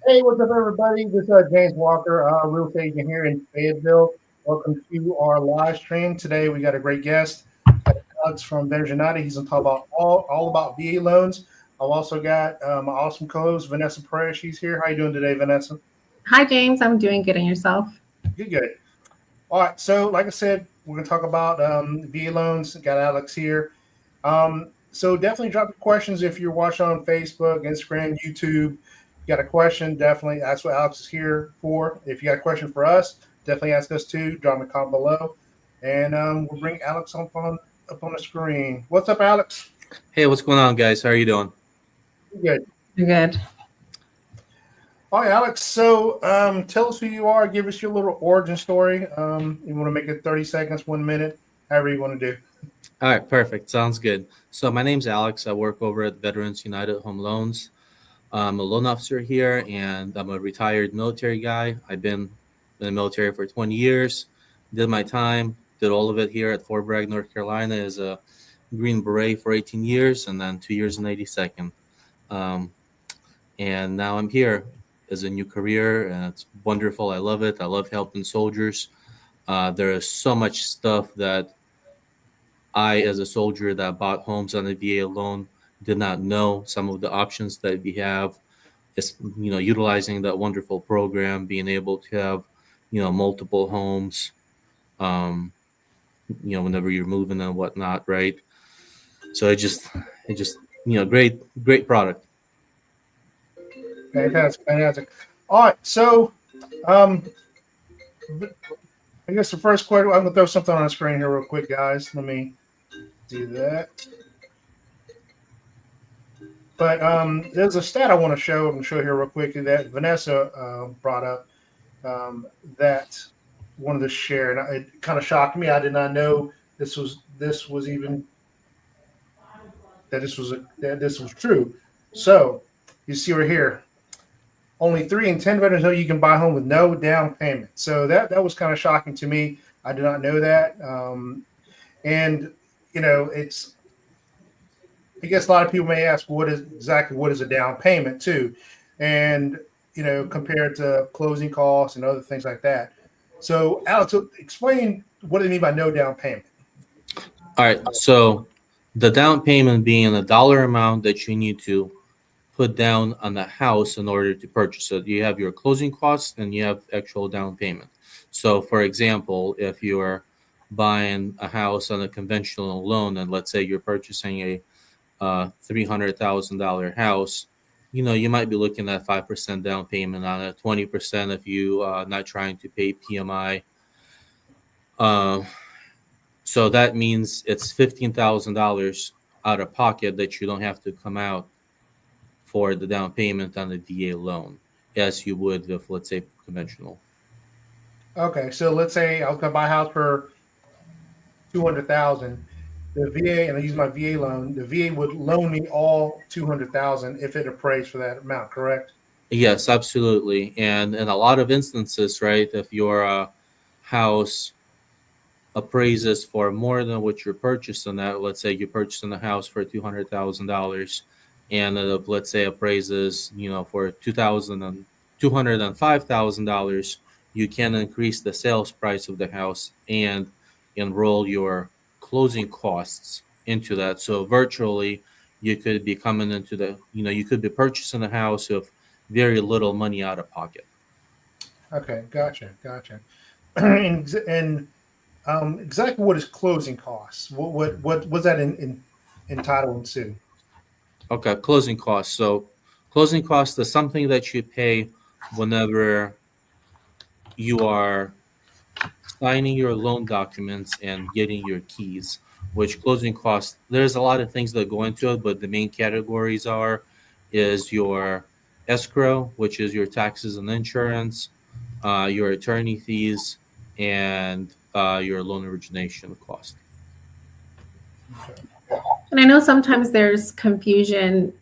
Hey, what's up, everybody? This is James Walker, real estate agent here in Fayetteville. Welcome to our live stream. Today, we got a great guest, Alex from Vanessa and I. He's going to talk about all about VA loans. I've also got my awesome co-host, Vanessa Perez. She's here. How you doing today, Vanessa? Hi, James. I'm doing good. And yourself? Good, good. All right. So, like I said, we're going to talk about VA loans. Got Alex here. So definitely drop your questions if you're watching on Facebook, Instagram, YouTube. You got a question, definitely that's what Alex is here for. If you got a question for us, definitely ask us too. Drop a comment below, and we'll bring Alex up on the screen. What's up, Alex? Hey, what's going on, guys? How are you doing? Good. You're good. All right, Alex. So tell us who you are. Give us your little origin story. You want to make it 30 seconds, 1 minute, however you want to do. All right, perfect. Sounds good. So my name's Alex. I work over at Veterans United Home Loans. I'm a loan officer here, and I'm a retired military guy. I've been in the military for 20 years. Did my time, did all of it here at Fort Bragg, North Carolina, as a Green Beret for 18 years, and then 2 years in 82nd. And now I'm here as a new career, and it's wonderful. I love it. I love helping soldiers. There is so much stuff that I, as a soldier that bought homes on a VA loan, did not know. Some of the options that we have is, utilizing that wonderful program, being able to have, multiple homes, whenever you're moving and whatnot, right? So great product. Fantastic, fantastic. All right, so I guess the first question, I'm gonna throw something on the screen here real quick, guys. Let me do that. But there's a stat I want to show. I'm going to show here real quick that Vanessa brought up that wanted to share, and it kind of shocked me. I did not know this was even that this was true. So you see right here, only 3 in 10 veterans know you can buy a home with no down payment. So that was kind of shocking to me. I did not know that, and it's. I guess a lot of people may ask, what is a down payment too, and compared to closing costs and other things like that. So, Alex, explain what do you mean by no down payment? All right, so the down payment being a dollar amount that you need to put down on the house in order to purchase it. You have your closing costs and you have actual down payment. So, for example, if you're buying a house on a conventional loan, and let's say you're purchasing a $300,000 house, you might be looking at 5% down payment on it, 20% if you not trying to pay PMI. So that means it's $15,000 out of pocket that you don't have to come out for the down payment on the VA loan, as you would with, let's say, conventional. Okay, so let's say I was going to buy a house for $200,000. The VA, and I use my VA loan, the VA would loan me all $200,000 if it appraised for that amount, correct? Yes, absolutely. And in a lot of instances, right, if your house appraises for more than what you're purchasing at, let's say you're purchasing a house for $200,000, and it, let's say, appraises, for $205,000, you can increase the sales price of the house and enroll your closing costs into that. So virtually you could be coming into you could be purchasing a house with very little money out of pocket. Okay, gotcha. and exactly what is closing costs? What was that in entitlement to? Okay, closing costs. So closing costs is something that you pay whenever you are signing your loan documents and getting your keys, which closing costs, there's a lot of things that go into it, but the main categories is your escrow, which is your taxes and insurance, your attorney fees, and your loan origination cost. And I know sometimes there's confusion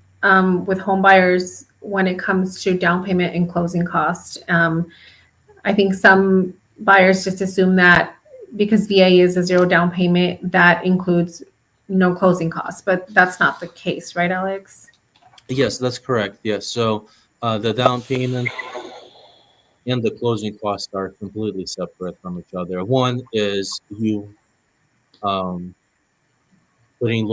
with home buyers when it comes to down payment and closing cost. I think some buyers just assume that because VA is a zero down payment, that includes no closing costs, but that's not the case, right, Alex? Yes, that's correct. Yes. So The down payment and the closing costs are completely separate from each other. One is you um, putting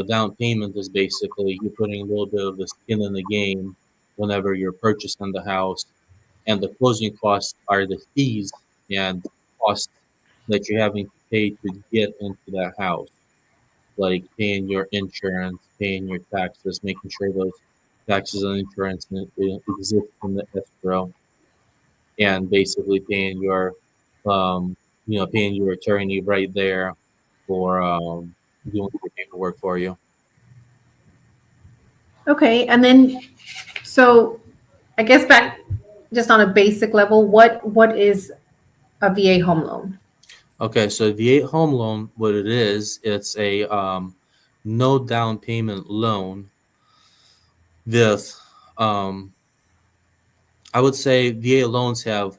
down payment is basically you putting a little bit of the skin in the game whenever you're purchasing the house, and the closing costs are the fees and costs that you're having to pay to get into that house, like paying your insurance, paying your taxes, making sure those taxes and insurance exist in the escrow, and basically paying your attorney right there for doing the paperwork for you. Okay, and then, so I guess back just on a basic level, what is a VA home loan? Okay, so VA home loan, what it is, it's a no down payment loan with, um, I would say VA loans have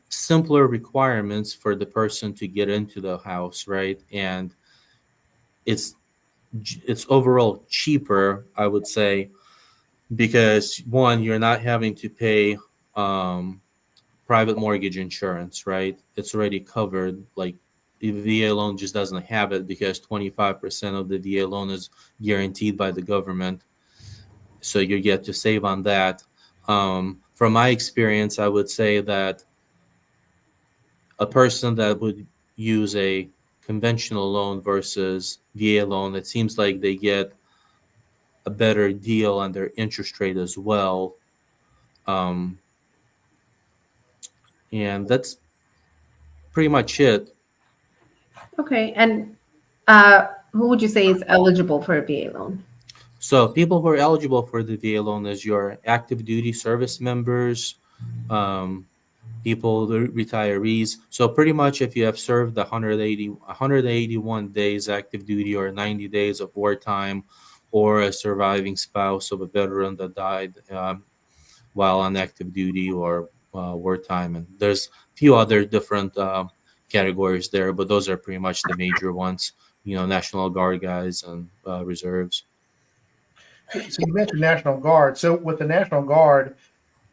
simpler requirements for the person to get into the house, right? And it's it's overall cheaper, I would say, because one, you're not having to pay um, private mortgage insurance, right? It's already covered. Like the VA loan just doesn't have it because 25% of the VA loan is guaranteed by the government. So you get to save on that. From my experience, I would say that a person that would use a conventional loan versus VA loan, it seems like they get a better deal on their interest rate as well. Um, and that's pretty much it. Okay, and who would you say is eligible for a VA loan? So people who are eligible for the VA loan is your active duty service members, um, people, the retirees. So pretty much if you have served 181 days active duty or 90 days of wartime, or a surviving spouse of a veteran that died while on active duty or wartime. And there's a few other different categories there, but those are pretty much the major ones, National Guard guys and reserves. So you mentioned National Guard. So with the National Guard,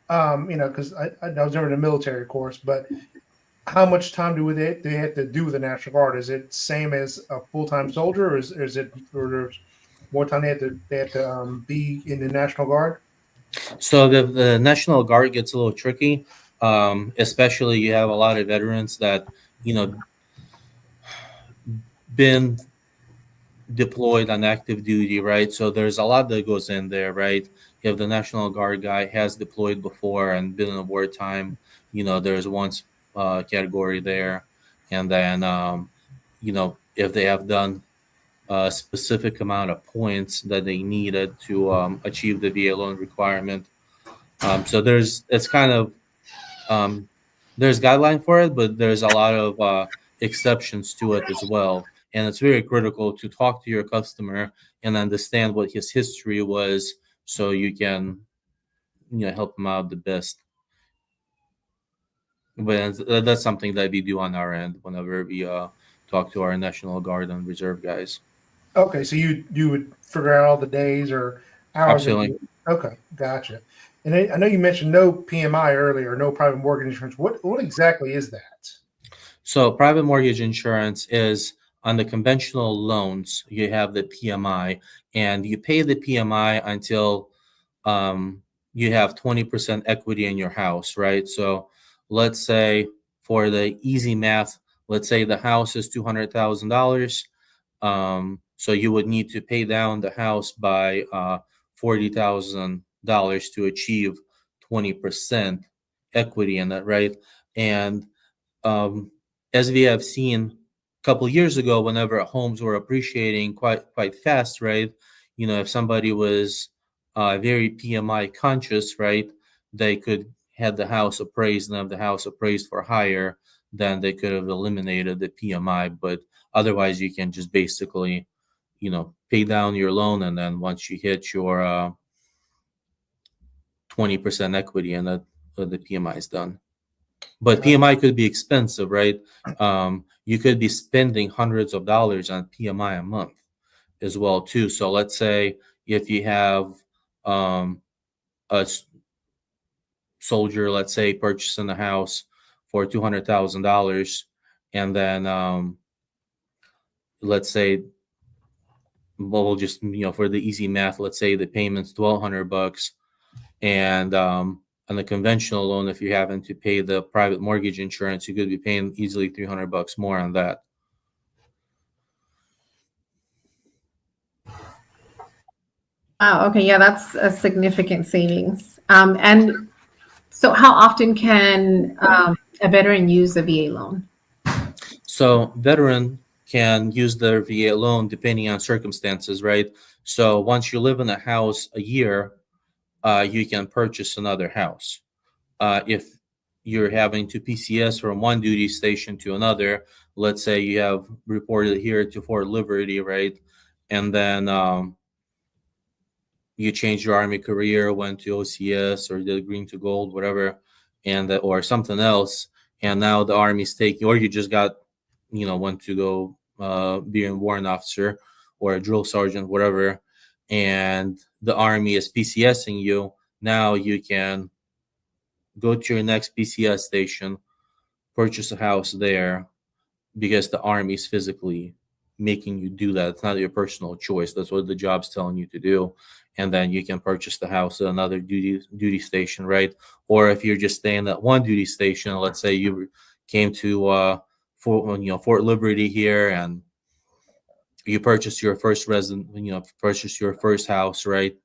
because I was never in the military, of course, but how much time do they have to do with the National Guard? Is it same as a full time soldier, or there's more time they have to be in the National Guard? So the National Guard gets a little tricky, especially you have a lot of veterans that, you know, been deployed on active duty, right? So there's a lot that goes in there, right? If the National Guard guy has deployed before and been in a wartime, there's one category there. And then, if they have done a specific amount of points that they needed to achieve the VA loan requirement. So it's kind of, there's guideline for it, but there's a lot of exceptions to it as well. And it's very critical to talk to your customer and understand what his history was, so you can help him out the best. But that's something that we do on our end whenever we talk to our National Guard and Reserve guys. Okay, so you would figure out all the days or hours. Absolutely. Okay, gotcha. And I know you mentioned no PMI earlier, no private mortgage insurance. What exactly is that? So private mortgage insurance is on the conventional loans, you have the PMI, and you pay the PMI until you have 20% equity in your house, right? So let's say for the easy math, let's say the house is $200,000. So you would need to pay down the house by $40,000 to achieve 20% equity in it, right? And um, as we have seen a couple years ago, whenever homes were appreciating quite fast, right? If somebody was very PMI conscious, right, they could have the house appraised, and if the house appraised for higher, then they could have eliminated the PMI. But otherwise, you can just basically, pay down your loan, and then once you hit your 20% equity, and the PMI is done. But PMI could be expensive, right? You could be spending hundreds of dollars on PMI a month as well too. So let's say if you have a soldier, let's say, purchasing a house for $200,000, and then let's say, well, we'll just, for the easy math, let's say the payment's $1,200, and on the conventional loan, if you're having to pay the private mortgage insurance, you could be paying easily $300 more on that. Okay, yeah, that's a significant savings. And so how often can a veteran use a VA loan? So veteran can use their VA loan depending on circumstances, right? So once you live in a house a year, you can purchase another house. If you're having to PCS from one duty station to another, let's say you have reported here to Fort Liberty, right? And then you changed your Army career, went to OCS or did green to gold, whatever, and or something else, and now the Army's taking, or you just got, went to go be a warrant officer or a drill sergeant, whatever, and the Army is PCSing you. Now you can go to your next PCS station, purchase a house there, because the Army is physically making you do that. It's not your personal choice. That's what the job's telling you to do. And then you can purchase the house at another duty station, right? Or if you're just staying at one duty station, let's say you came to Fort Liberty here, and you purchased your first purchased your first house, right?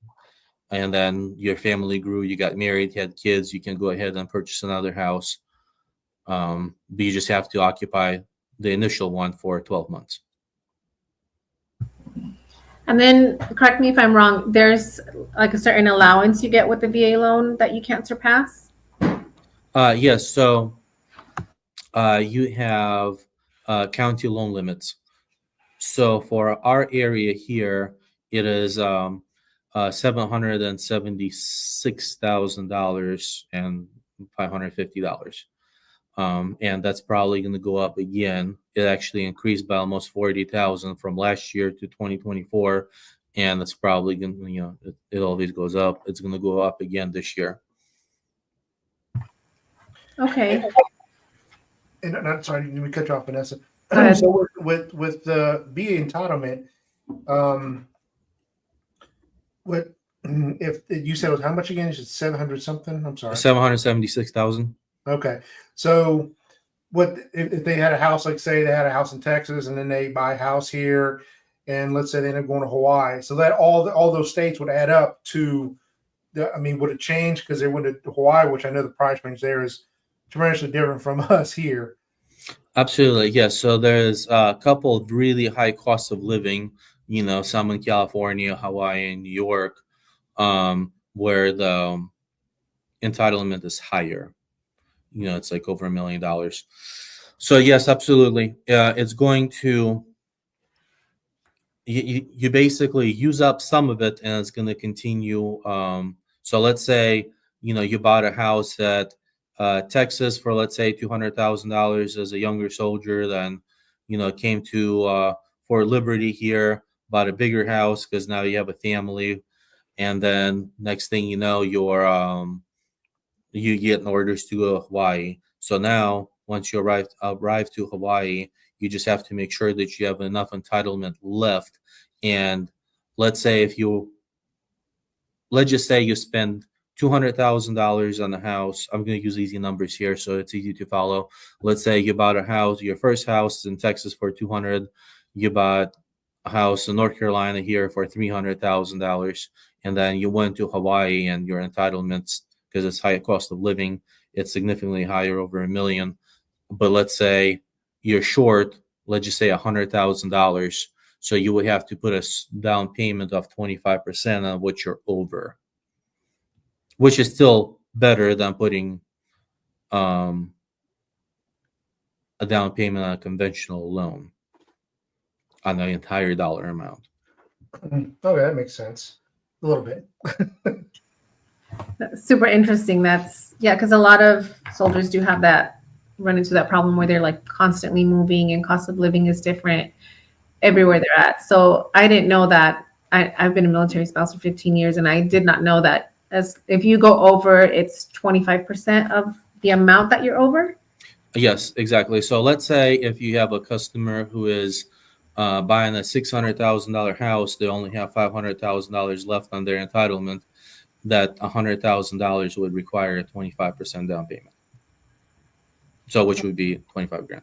And then your family grew, you got married, had kids, you can go ahead and purchase another house. But you just have to occupy the initial one for 12 months. And then, correct me if I'm wrong, there's like a certain allowance you get with the VA loan that you can't surpass? Yes. So you have county loan limits. So for our area here, it is $776,000 and $550. And that's probably going to go up again. It actually increased by almost 40,000 from last year to 2024, and it's probably going to, it always goes up. It's going to go up again this year. Okay. And I'm sorry, let me cut you off, Vanessa. Go ahead. So with the VA entitlement, what if you said it was how much again? You said 700 something? I'm sorry. 776,000. Okay. So what if they had a house, like say they had a house in Texas and then they buy a house here, and let's say they end up going to Hawaii. So that all those states would add up to would it change? Because they went to Hawaii, which I know the price range there is tremendously different from us here. Absolutely, yes. So there's a couple of really high costs of living, some in California, Hawaii, and New York, where the entitlement is higher. It's like over $1 million. So yes, absolutely. It's going to, you basically use up some of it, and it's going to continue. So let's say, you bought a house at Texas for, let's say, $200,000 as a younger soldier, then, came to Fort Liberty here, bought a bigger house because now you have a family. And then next thing you know, you get orders to go to Hawaii. So now, once you arrive to Hawaii, you just have to make sure that you have enough entitlement left. And let's just say you spend $200,000 on the house. I'm going to use easy numbers here, so it's easy to follow. Let's say you bought a house, your first house in Texas for $200,000. You bought a house in North Carolina here for $300,000, and then you went to Hawaii, and your entitlements, because it's high cost of living, it's significantly higher, over $1 million. But let's say you're short, let's just say $100,000. So you would have to put a down payment of 25% on what you're over, which is still better than putting a down payment on a conventional loan on the entire dollar amount. Okay, that makes sense. A little bit. That's super interesting. Because a lot of soldiers do have run into that problem where they're like constantly moving, and cost of living is different everywhere they're at. So I didn't know that. I've been a military spouse for 15 years, and I did not know that as if you go over, it's 25% of the amount that you're over? Yes, exactly. So let's say if you have a customer who is buying a $600,000 house, they only have $500,000 left on their entitlement. That $100,000 would require a 25% down payment. So which would be 25 grand.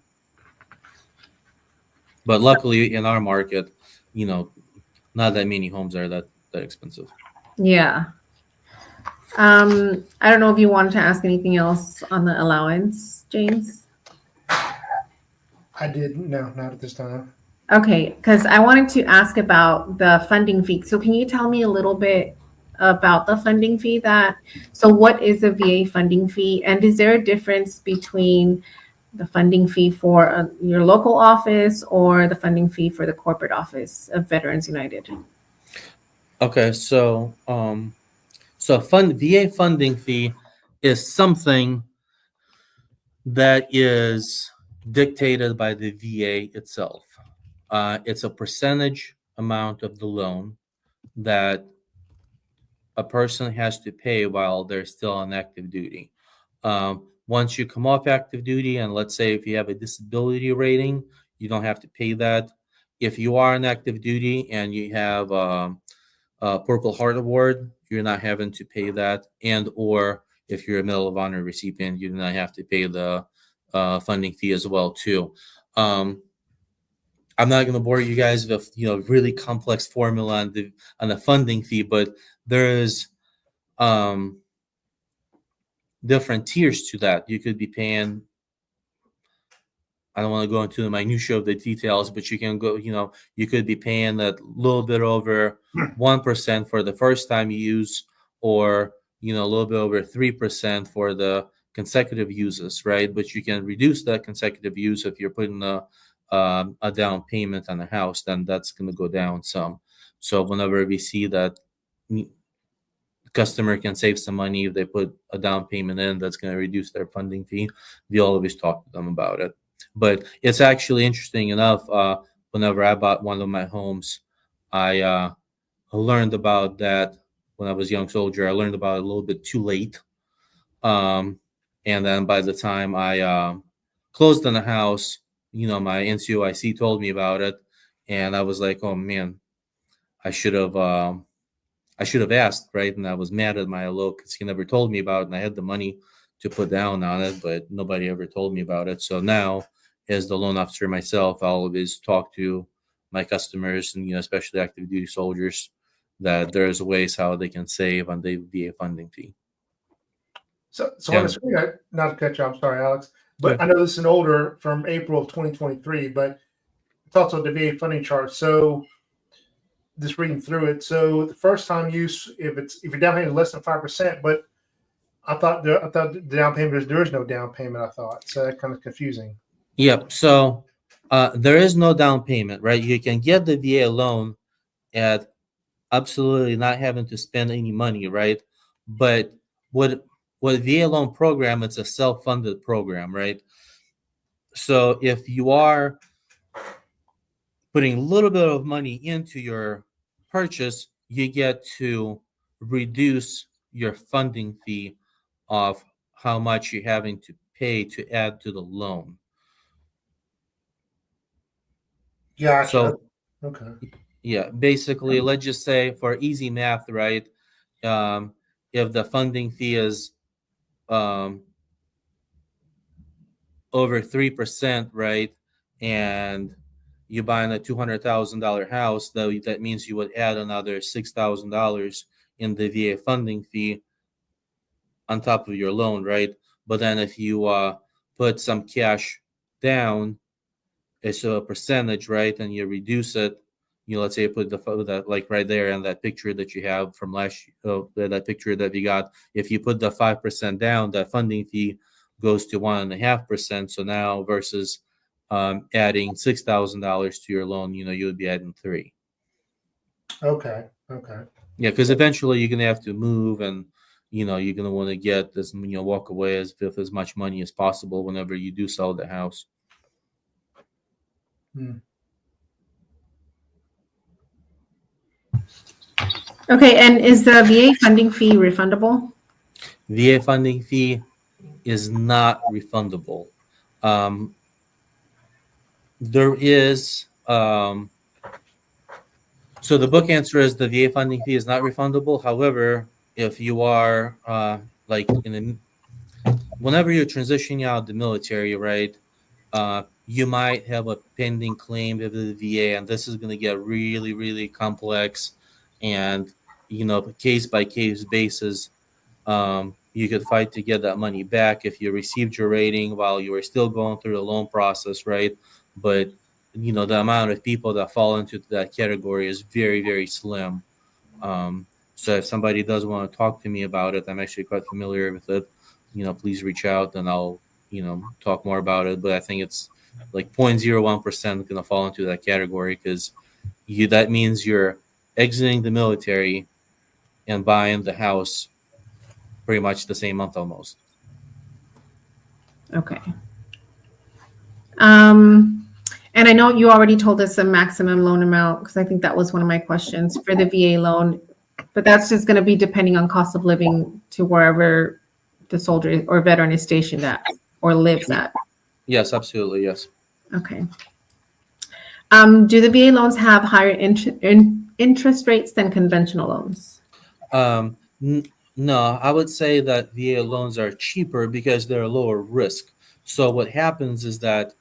But luckily in our market, not that many homes are that expensive. Yeah. I don't know if you wanted to ask anything else on the allowance, James. I didn't. No, not at this time. Okay, because I wanted to ask about the funding fee. So can you tell me a little bit about the funding fee so what is a VA funding fee? And is there a difference between the funding fee for your local office or the funding fee for the corporate office of Veterans United? Okay, so VA funding fee is something that is dictated by the VA itself. It's a percentage amount of the loan that a person has to pay while they're still on active duty. Once you come off active duty, and let's say if you have a disability rating, you don't have to pay that. If you are on active duty and you have a Purple Heart Award, you're not having to pay that. And or if you're a Medal of Honor recipient, you do not have to pay the funding fee as well too. I'm not going to bore you guys with really complex formula on the funding fee, but there's different tiers to that. You could be paying. I don't want to go into the minutia of the details, but you can go. You could be paying a little bit over 1% for the first time you use, or a little bit over 3% for the consecutive uses, right? But you can reduce that consecutive use if you're putting a down payment on a house, then that's going to go down some. So whenever we see that customer can save some money if they put a down payment in, that's going to reduce their funding fee, we always talk to them about it. But it's actually interesting enough. Whenever I bought one of my homes, I learned about that when I was a young soldier. I learned about it a little bit too late. And then by the time I closed on the house, my NCOIC told me about it. And I was like, oh man, I should have asked, right? And I was mad at my LO because he never told me about it. And I had the money to put down on it, but nobody ever told me about it. So now, as the loan officer myself, I'll always talk to my customers and especially active duty soldiers that there's ways how they can save on the VA funding fee. So on the screen, not to cut you, I'm sorry, Alex, but I know this is an older from April of 2023, but it's also the VA funding chart. So just reading through it. So the first time use, if your down payment is less than 5%, but I thought the down payment there is no down payment. I thought so. That's kind of confusing. Yep. So there is no down payment, right? You can get the VA loan at absolutely not having to spend any money, right? But what VA loan program? It's a self-funded program, right? So if you are putting a little bit of money into your purchase, you get to reduce your funding fee of how much you're having to pay to add to the loan. Yeah. So, okay. Yeah, basically, let's just say for easy math, right? If the funding fee is over 3%, right, and you buy a $200,000 house, that means you would add another $6,000 in the VA funding fee on top of your loan, right? But then if you put some cash down, it's a percentage, right, and you reduce it. Let's say you put that like right there in that picture that you have from that picture that we got. If you put the 5% down, that funding fee goes to 1.5%. So now versus adding $6,000 to your loan, you would be adding $3,000. Okay. Yeah, because eventually you're gonna have to move, and you're gonna want to get this, walk away with as much money as possible whenever you do sell the house. Okay, and is the VA funding fee refundable? VA funding fee is not refundable. Um, there is so the book answer is the VA funding fee is not refundable. However, if you are like whenever you're transitioning out of the military, right, you might have a pending claim with the VA, and this is going to get really, really complex, and case by case basis. You could fight to get that money back if you received your rating while you were still going through the loan process, right? But the amount of people that fall into that category is very, very slim. So if somebody does want to talk to me about it, I'm actually quite familiar with it. Please reach out and I'll talk more about it. But I think it's like 0.01% going to fall into that category because that means you're exiting the military and buying the house pretty much the same month almost. Okay. And I know you already told us the maximum loan amount, because I think that was one of my questions for the VA loan, but that's just going to be depending on cost of living to wherever the soldier or veteran is stationed at or lives at. Yes, absolutely. Yes. Okay. Do the VA loans have higher interest rates than conventional loans? Um, no, I would say that VA loans are cheaper because they're lower risk. So what happens is that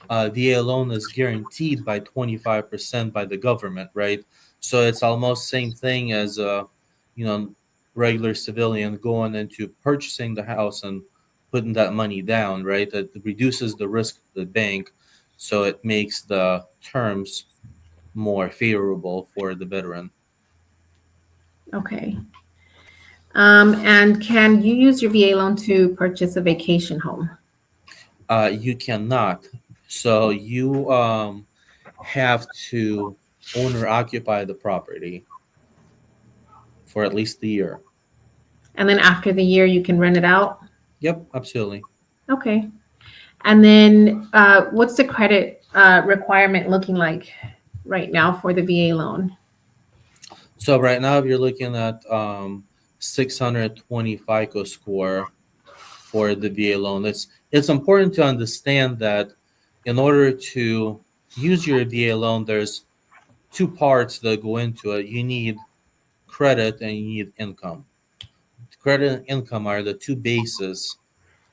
VA loan is guaranteed by 25% by the government, right? So it's almost same thing as a, you know, regular civilian going into purchasing the house and putting that money down, right? That reduces the risk of the bank, so it makes the terms more favorable for the veteran. Okay. And can you use your VA loan to purchase a vacation home? You cannot. So you have to own or occupy the property for at least a year. And then after the year, you can rent it out? Yep, absolutely. Okay. And then what's the credit requirement looking like right now for the VA loan? So right now, if you're looking at 620 FICO score for the VA loan, it's important to understand that in order to use your VA loan, there's two parts that go into it. You need credit and you need income. Credit and income are the two bases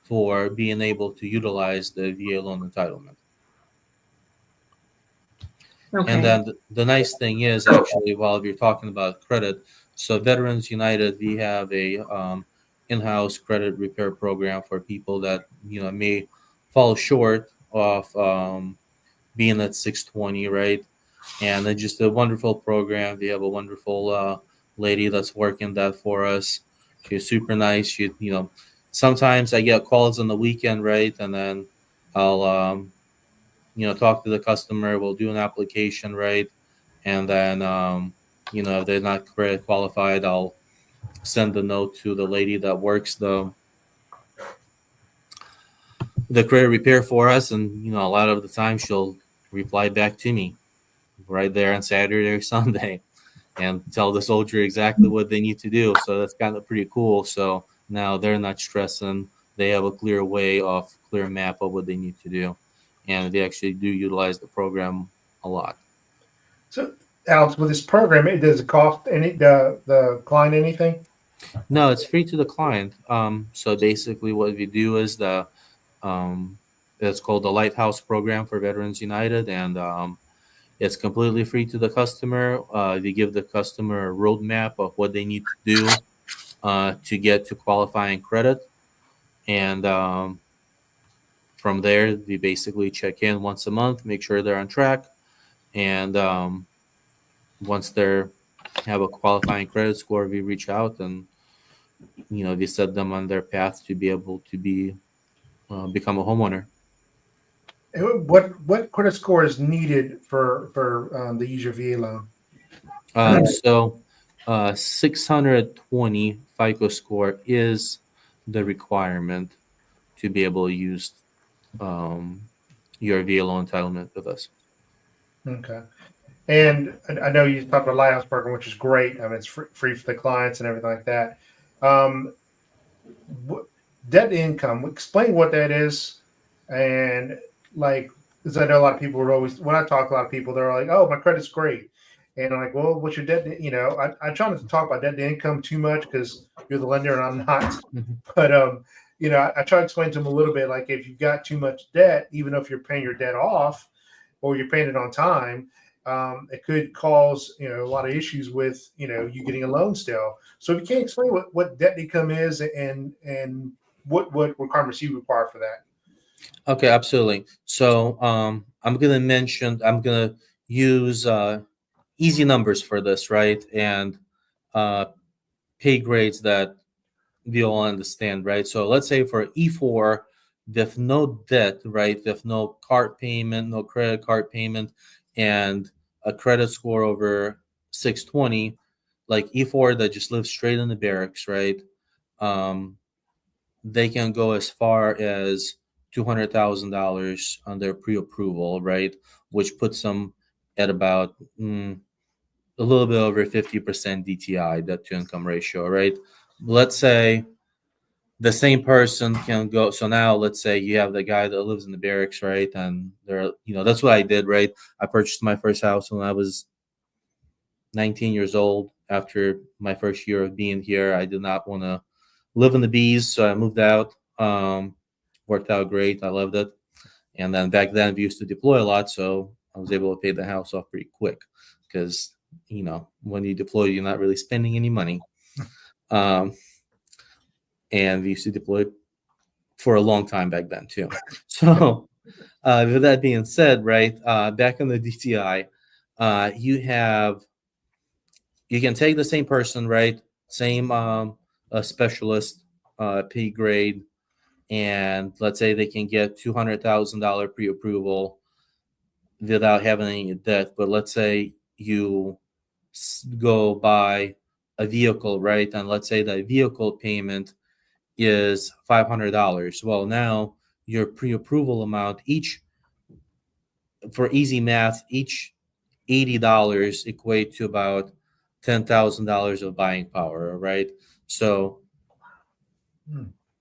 for being able to utilize the VA loan entitlement. And Okay. then the nice thing is actually, while you're talking about credit, so Veterans United, we have a in-house credit repair program for people that may fall short of being at 620, right? And it's just a wonderful program. We have a wonderful lady that's working that for us. She's super nice. Sometimes I get calls on the weekend, right? And then I'll talk to the customer. We'll do an application, right? And then if they're not credit qualified, I'll send a note to the lady that works the credit repair for us, and a lot of the time she'll reply back to me right there on Saturday or Sunday and tell the soldier exactly what they need to do. So that's kind of pretty cool. So now they're not stressing. They have a clear map of what they need to do. And they actually do utilize the program a lot. So, Alex, with this program, does it cost the client anything? No, it's free to the client. So basically what we do is it's called the Lighthouse Program for Veterans United, and it's completely free to the customer. We give the customer a roadmap of what they need to do to get to qualifying credit. And from there, we basically check in once a month, make sure they're on track. And once they have a qualifying credit score, we reach out and we set them on their path to be able to become a homeowner. What credit score is needed for the user VA loan? So 620 FICO score is the requirement to be able to use your VA loan entitlement with us. Okay. And I know you talked about Lighthouse program, which is great. I mean, it's free for the clients and everything like that. Um, Debt to income, explain what that is. And like, because I know a lot of people are always, when I talk to a lot of people, they're like, oh, my credit's great. And I'm like, well, what's your debt? I try not to talk about debt to income too much because you're the lender and I'm not. Mhm. But, I try to explain to them a little bit, like if you've got too much debt, even if you're paying your debt off or you're paying it on time, it could cause, a lot of issues with, you getting a loan still. So if you can't explain what debt to income is and what requirements you require for that. Okay, absolutely. So I'm gonna use easy numbers for this, right? And uh, pay grades that we all understand, right? So let's say for E4, there's no debt, right? There's no card payment, no credit card payment, and a credit score over 620, like E4 that just lives straight in the barracks, right? Um, they can go as far as $200,000 on their pre-approval, right? Which puts them at about a little bit over 50% DTI, debt to income ratio, right? Let's say the same person can go. So now let's say you have the guy that lives in the barracks, right? And that's what I did, right? I purchased my first house when I was 19 years old. After my first year of being here, I did not want to live in the bees, so I moved out. Worked out great. I loved it. And then back then we used to deploy a lot, so I was able to pay the house off pretty quick because when you deploy, you're not really spending any money. And we used to deploy for a long time back then too. So with that being said, right, back in the DTI, you can take the same person, right, same specialist, pay grade, and let's say they can get $200,000 pre-approval without having any debt. But let's say you go buy a vehicle, right, and let's say the vehicle payment is $500. Well, now your pre-approval amount, each, for easy math, each $80 equate to about $10,000 of buying power, right? So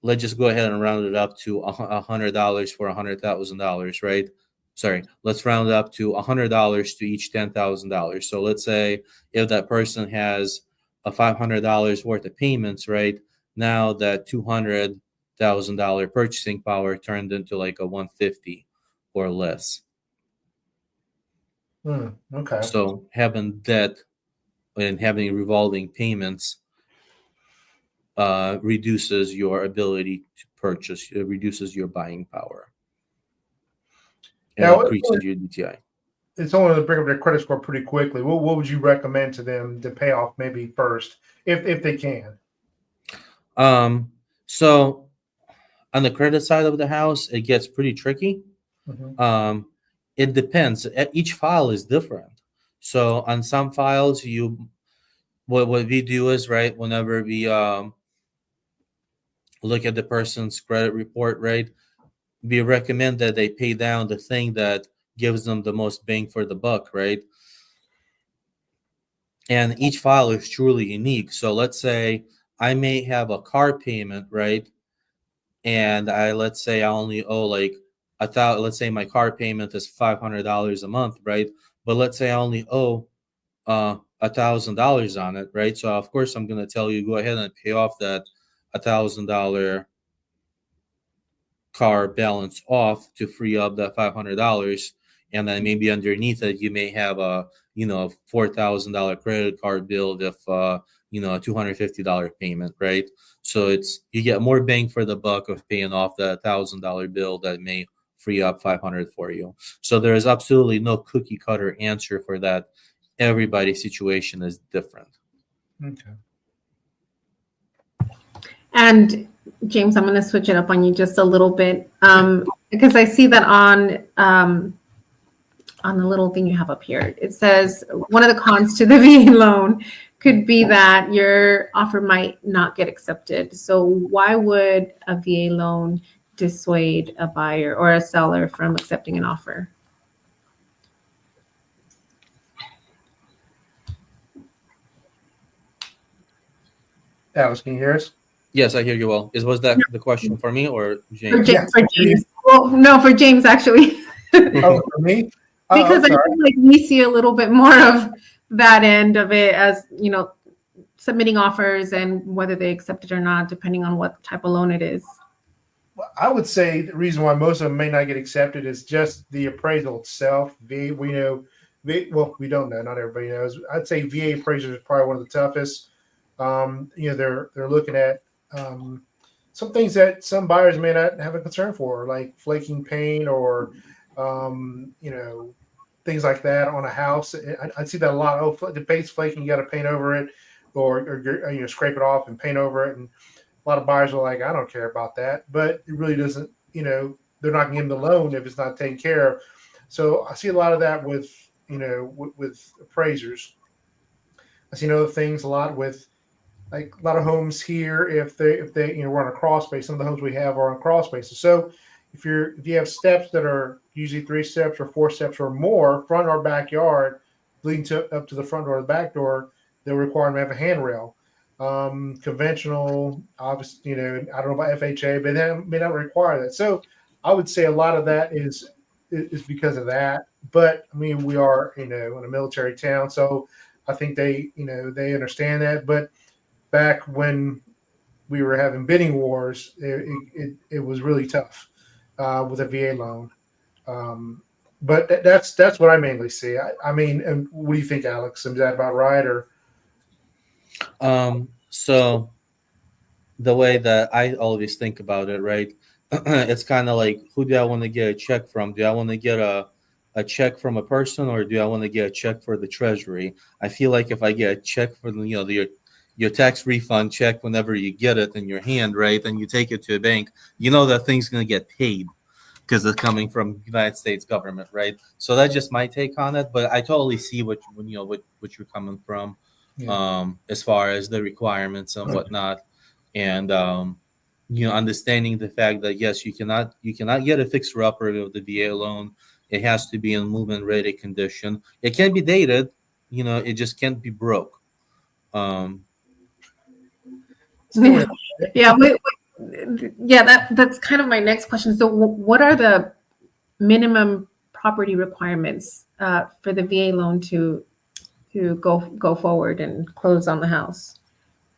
let's just go ahead and round it up to $100 for $100,000, right? Sorry, let's round it up to $100 to each $10,000. So let's say if that person has a $500 worth of payments, right? Now that $200,000 purchasing power turned into like a 150 or less. Okay. So having debt and having revolving payments reduces your ability to purchase, it reduces your buying power, and Now, increases your DTI. if someone to bring up their credit score pretty quickly, what would you recommend to them to pay off maybe first, if they can? So on the credit side of the house, it gets pretty tricky. Mm-hmm. It depends. Each file is different. So on some files, what we do is, right, whenever we look at the person's credit report, right, we recommend that they pay down the thing that gives them the most bang for the buck, right? And each file is truly unique. So let's say I may have a car payment, right? And let's say I only owe like let's say my car payment is $500 a month, right? But let's say I only owe $1,000 on it, right? So of course I'm gonna tell you, go ahead and pay off that $1,000 car balance off to free up that $500, and then maybe underneath it you may have a $4,000 credit card bill with a $250 payment, right? So you get more bang for the buck of paying off that $1,000 bill that may free up 500 for you. So there is absolutely no cookie cutter answer for that. Everybody's situation is different. Okay. And James, I'm going to switch it up on you just a little bit because I see that on the little thing you have up here. It says one of the cons to the VA loan could be that your offer might not get accepted. So why would a VA loan dissuade a buyer or a seller from accepting an offer? Alex, can you hear us? Yes, I hear you well. Was that the question for me or For James? Yeah. For James. Well, no, for James actually. Oh, for me? Oh, Because I'm I sorry. feel like we see a little bit more of that end of it as, submitting offers and whether they accept it or not, depending on what type of loan it is. Well, I would say the reason why most of them may not get accepted is just the appraisal itself. We know, we don't know. Not everybody knows. I'd say VA appraisers is probably one of the toughest. They're looking at some things that some buyers may not have a concern for, like flaking paint or things like that on a house. I see that a lot. Oh, the paint's flaking, you got to paint over it, or scrape it off and paint over it. And a lot of buyers are like, I don't care about that, but it really doesn't. They're not going to give them the loan if it's not taken care of. So I see a lot of that with with appraisers. I see other things a lot with, like, a lot of homes here. If they we're on a crawl space, some of the homes we have are on crawl spaces. So if you have steps that are usually 3 steps or 4 steps or more, front or backyard, leading up to the front door or the back door, they'll require them to have a handrail. Conventional, obviously, I don't know about FHA, but they may not require that. So I would say a lot of that is because of that. But I mean, we are in a military town, so I think they understand that. But back when we were having bidding wars, it was really tough with a VA loan. But that's what I mainly see. I mean, and what do you think, Alex? Is that about right? Or So the way that I always think about it, right? It's kind of like, who do I want to get a check from? Do I want to get a check from a person, or do I want to get a check for the treasury? I feel like if I get a check for your tax refund check whenever you get it in your hand, right, and you take it to a bank, that thing's going to get paid because it's coming from United States government, right? So that's just my take on it, but I totally see what you're coming from, yeah. as far as the requirements and whatnot, and understanding the fact that yes, you cannot get a fixer upper of the VA loan. It has to be in move-in ready condition. It can be dated, it just can't be broke. Um, So Yeah, that's kind of my next question. So, what are the minimum property requirements for the VA loan to go forward and close on the house?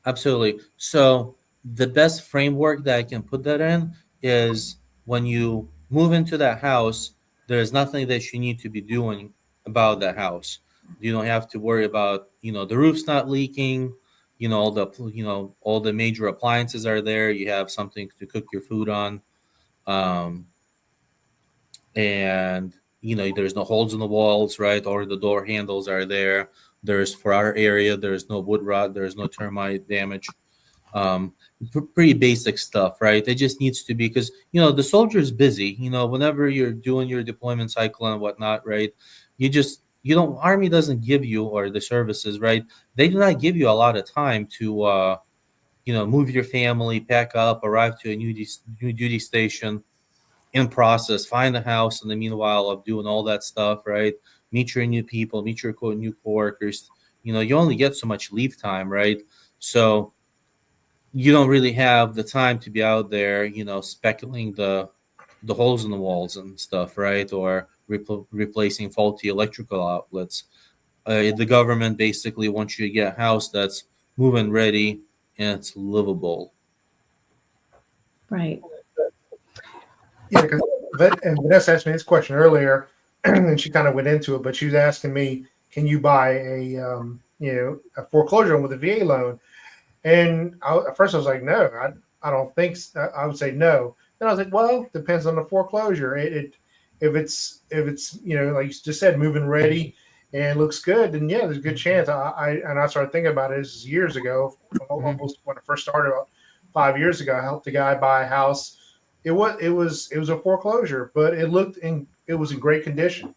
Absolutely. So the best framework that I can put that in is when you move into that house, there's nothing that you need to be doing about that house. You don't have to worry about, the roof's not leaking, all the major appliances are there. You have something to cook your food on. Um, and there's no holes in the walls, right? Or the door handles are there. For our area, there's no wood rot, there's no termite damage. um Pretty basic stuff, right? It just needs to be, because the soldier's busy, whenever you're doing your deployment cycle and whatnot, right? Army doesn't give you, or the services, right, they do not give you a lot of time to move your family, pack up, arrive to a new duty station, in process, find a house in the meanwhile of doing all that stuff, right? Meet your new people, meet your new coworkers. You only get so much leave time, right? So you don't really have the time to be out there, speckling the holes in the walls and stuff, right? Or replacing faulty electrical outlets. The government basically wants you to get a house that's move-in ready and it's livable. Right. Yeah, because Vanessa asked me this question earlier, and she kind of went into it, but she was asking me, can you buy a foreclosure with a VA loan? And at first I was like, no, I don't think so. I would say no. Then I was like, well, depends on the foreclosure. If it's like you just said, moving ready and looks good, then yeah, there's a good chance. I started thinking about it. This is years ago, almost when I first started, about 5 years ago. I helped a guy buy a house. It was a foreclosure, but it was in great condition.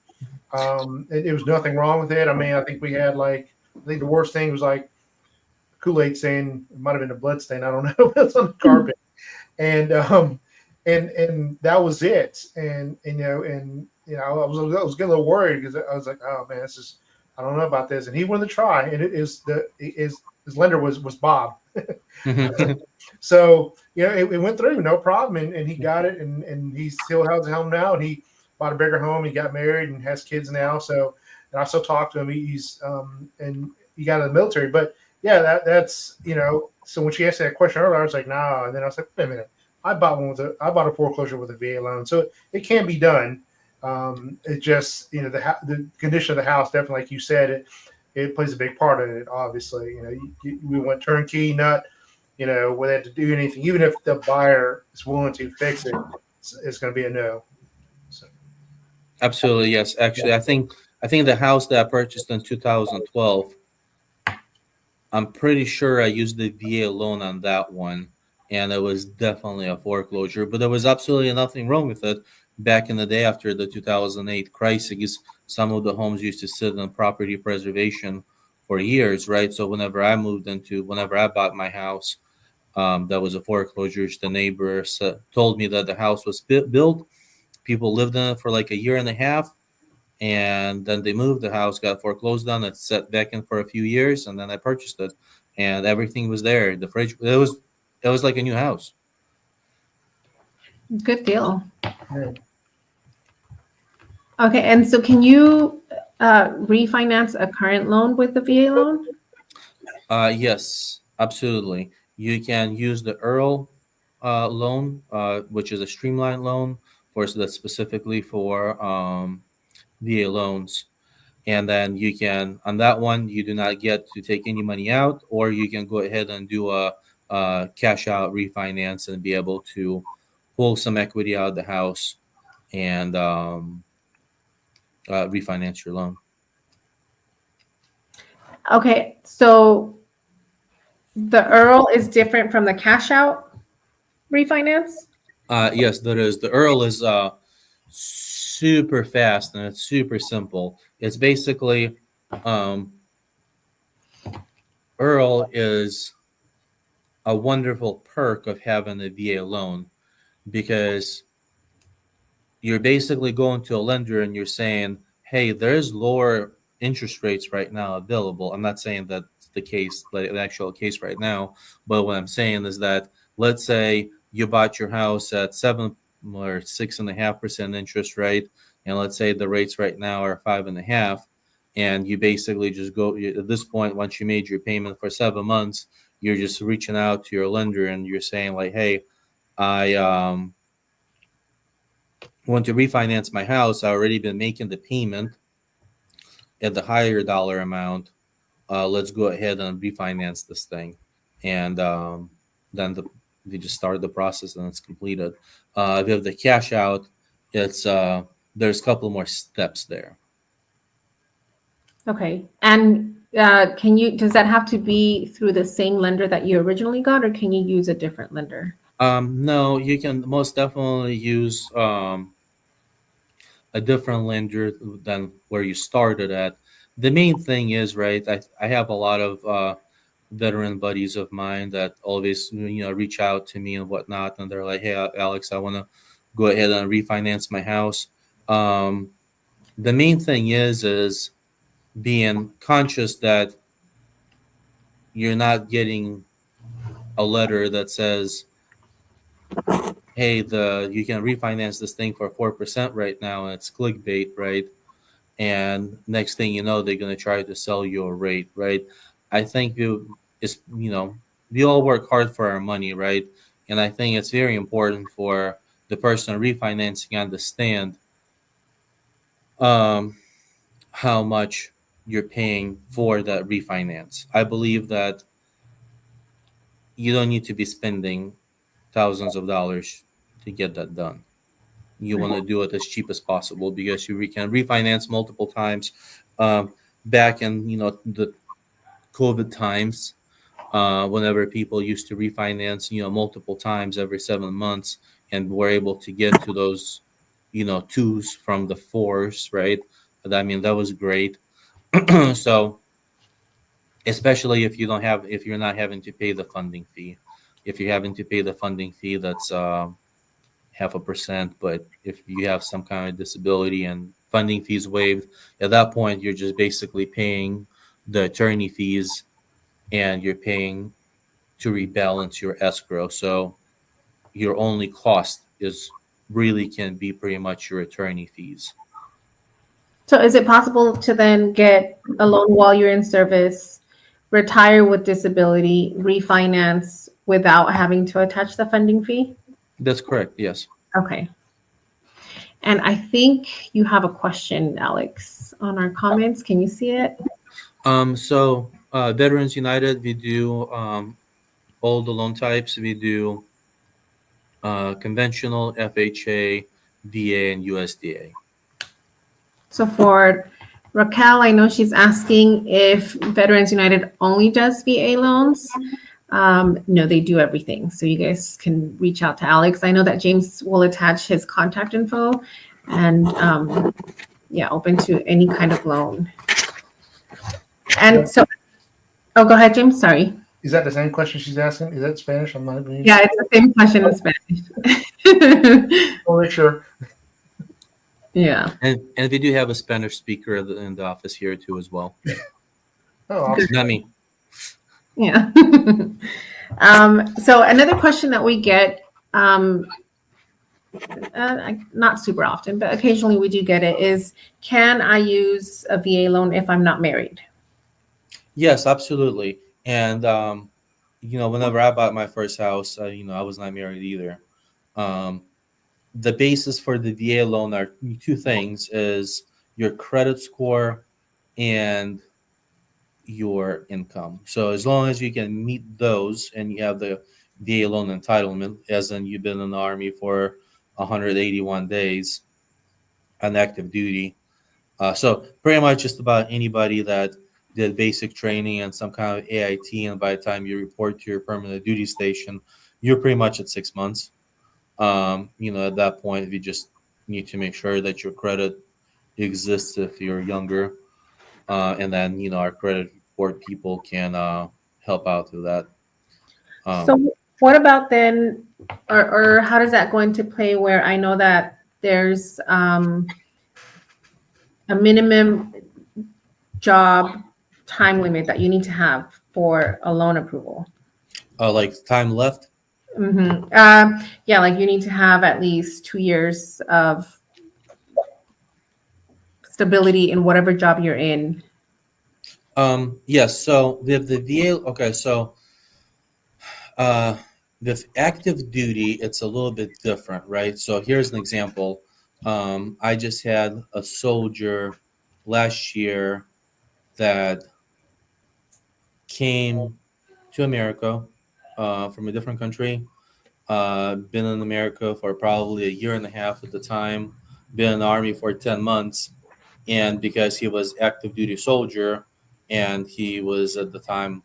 It was nothing wrong with it. I mean, I think we had, I think the worst thing was like Kool-Aid stain. It might have been a blood stain. I don't know. It's on the carpet, and that was it. And I was getting a little worried because I was like, oh man, I don't know about this. And he wanted to try, and it is his lender was Bob. So it went through no problem, and he got it, and he still has a home now, and he bought a bigger home. He got married and has kids now. So, and I still talk to him. He's and he got out of the military, but yeah, that's So when she asked that question earlier, I was like, nah, and then I was like, wait a minute, I bought a foreclosure with a VA loan, so it can be done. It just the condition of the house, definitely, like you said, it plays a big part in it. Obviously, we went turnkey, not without to do anything. Even if the buyer is willing to fix it, it's going to be a no. So. Absolutely, yes. Actually, I think the house that I purchased in 2012, I'm pretty sure I used the VA loan on that one, and it was definitely a foreclosure. But there was absolutely nothing wrong with it. Back in the day, after the 2008 crisis, some of the homes used to sit on property preservation for years, right? So whenever I bought my house, that was a foreclosure. The neighbors told me that the house was built. People lived in it for like a year and a half, and then they moved. The house got foreclosed on. It sat vacant for a few years, and then I purchased it, and everything was there. The fridge, it was like a new house. Good deal. Okay, and so can you refinance a current loan with the VA loan? Yes, absolutely. You can use the Earl loan, which is a streamlined loan that's specifically for VA loans. And then you can, on that one, you do not get to take any money out, or you can go ahead and do a cash out refinance and be able to pull some equity out of the house and refinance your loan. Okay, so the Earl is different from the cash out refinance? Yes, there is. The Earl is super fast and it's super simple. It's basically Earl is a wonderful perk of having a VA loan, because you're basically going to a lender and you're saying, hey, there's lower interest rates right now available. I'm not saying that's the case, like the actual case right now, but what I'm saying is that, let's say you bought your house at 7 or 6.5% interest rate, and let's say the rates right now are 5.5%, and you basically just go at this point, once you made your payment for 7 months, you're just reaching out to your lender and you're saying like, hey, I want to refinance my house. I already been making the payment at the higher dollar amount. Let's go ahead and refinance this thing, and then they just start the process and it's completed. If you have the cash out, it's there's a couple more steps there. Okay, and does that have to be through the same lender that you originally got, or can you use a different lender? No, you can most definitely use a different lender than where you started at. The main thing is, right, I have a lot of veteran buddies of mine that always reach out to me and whatnot, and they're like, hey, Alex, I want to go ahead and refinance my house. The main thing is being conscious that you're not getting a letter that says, hey, you can refinance this thing for 4% right now, and it's clickbait, right? And next thing you know, they're going to try to sell you a rate, right? I think we all work hard for our money, right? And I think it's very important for the person refinancing to understand how much you're paying for that refinance. I believe that you don't need to be spending thousands of dollars to get that done. You want to do it as cheap as possible, because you can refinance multiple times. Back in the COVID times, whenever people used to refinance multiple times every 7 months, and were able to get to those twos from the fours, right? I mean, that was great. So especially if you're not having to pay the funding fee. If you're having to pay the funding fee, that's 0.5%. But if you have some kind of disability and funding fees waived, at that point you're just basically paying the attorney fees and you're paying to rebalance your escrow. So your only cost is really can be pretty much your attorney fees. So is it possible to then get a loan while you're in service, retire with disability, refinance without having to attach the funding fee? That's correct. Yes. Okay. And I think you have a question, Alex, on our comments. Can you see it? So Veterans United, we do all the loan types. We do conventional, FHA, VA, and USDA. So for Raquel, I know she's asking if Veterans United only does VA loans. No, they do everything. So you guys can reach out to Alex. I know that James will attach his contact info and yeah, open to any kind of loan. And so, oh, go ahead, James. Sorry. Is that the same question she's asking? Is that Spanish? I'm not even. Yeah, it's the same question in Spanish. I'll make sure. Yeah. And we do have a Spanish speaker in the office here too as well. Oh, awesome. Not me. Yeah. So another question that we get, not super often, but occasionally we do get it, is can I use a VA loan if I'm not married? Yes, absolutely. And whenever I bought my first house, I was not married either. The basis for the VA loan are two things: is your credit score and your income. So as long as you can meet those and you have the VA loan entitlement, as in you've been in the Army for 181 days on active duty. So pretty much just about anybody that did basic training and some kind of AIT, and by the time you report to your permanent duty station, you're pretty much at 6 months. At that point, you just need to make sure that your credit exists if you're younger. And then, our credit report people can help out with that. So what about then, or how does that go into play where I know that there's a minimum job time limit that you need to have for a loan approval? Like time left? Mm-hmm. Yeah, like you need to have at least 2 years of stability in whatever job you're in. Yes. So with the VA, okay. So with active duty, it's a little bit different, right? So here's an example. I just had a soldier last year that came to America from a different country. Been in America for probably a year and a half at the time. Been in the Army for 10 months. And because he was active duty soldier and he was at the time,